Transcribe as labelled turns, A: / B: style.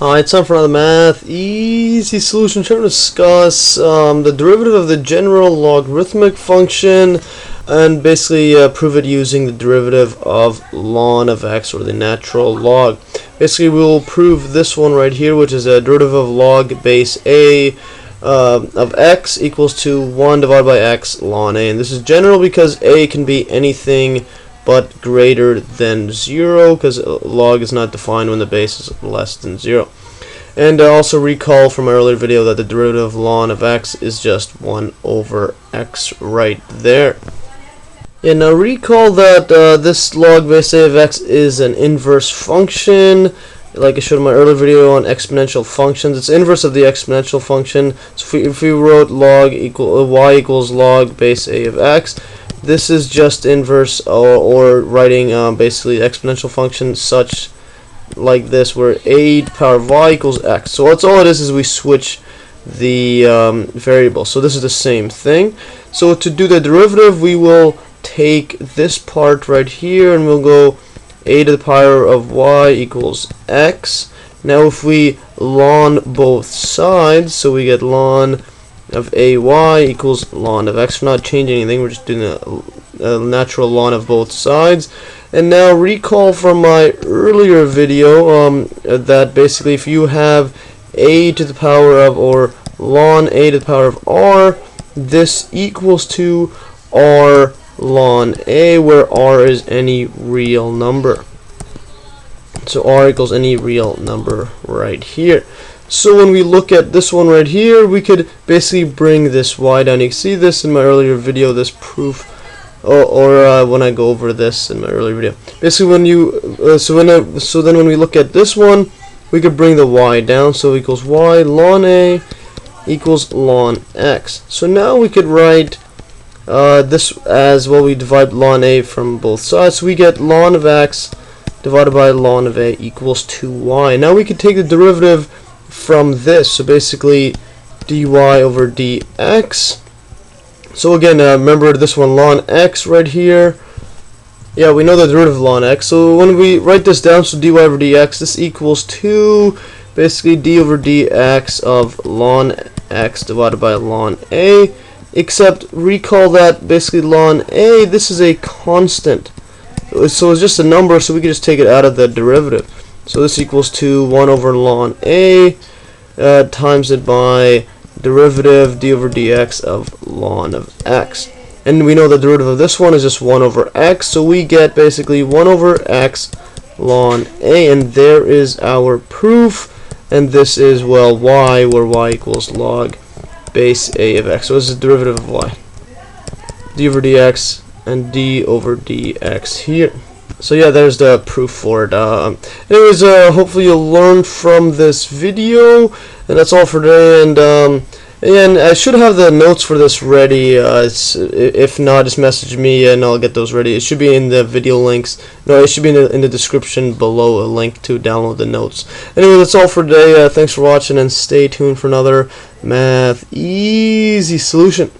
A: Hi, it's time for another math easy solution. Trying to discuss the derivative of the general logarithmic function and basically prove it using the derivative of ln of x, or the natural log. Basically, we'll prove this one right here, which is a derivative of log base a of x equals to 1 divided by x ln a. And this is general because a can be anything but greater than 0, because log is not defined when the base is less than 0. And also recall from my earlier video that the derivative of ln of x is just 1 over x right there. And now recall that this log base a of x is an inverse function, like I showed in my earlier video on exponential functions. It's inverse of the exponential function. So if we wrote log y equals log base a of x, this is just inverse, or writing basically exponential function such like this, where a to the power of y equals x. So that's all it is we switch the variable. So this is the same thing. So to do the derivative, we will take this part right here and we'll go a to the power of y equals x. Now if we ln both sides, so we get ln of ay equals ln of x. We're not changing anything, we're just doing a natural ln of both sides. And now recall from my earlier video that basically if you have a to the power of, or ln a to the power of r, this equals to r ln a, where r is any real number. So r equals any real number right here. So when we look at this one right here, we could basically bring this y down. You can see this in my earlier video, this proof, or when I go over this in my earlier video. Basically, when you so then when we look at this one, we could bring the y down. So equals y ln a equals ln x. So now we could write this as, well, we divide ln a from both sides, so we get ln of x divided by ln of a equals 2y. Now we could take the derivative from this, so basically dy over dx. So again, remember this one, ln x right here. Yeah, we know the derivative of ln x. So when we write this down, so dy over dx, this equals to basically d over dx of ln x divided by ln a. Except recall that basically ln a, this is a constant. So it's just a number, so we can just take it out of the derivative. So this equals to 1 over ln a times it by derivative d over dx of ln of x. And we know the derivative of this one is just 1 over x, so we get basically 1 over x ln a, and there is our proof. And this is, well, y, where y equals log base a of x. So this is the derivative of y, d over dx and d over dx here. So yeah, there's the proof for it. Anyways, hopefully you'll learn from this video, and that's all for today. And I should have the notes for this ready. If not, just message me and I'll get those ready. It should be in the video links. No, it should be in the description below, a link to download the notes. Anyway, that's all for today. Thanks for watching, and stay tuned for another math easy solution.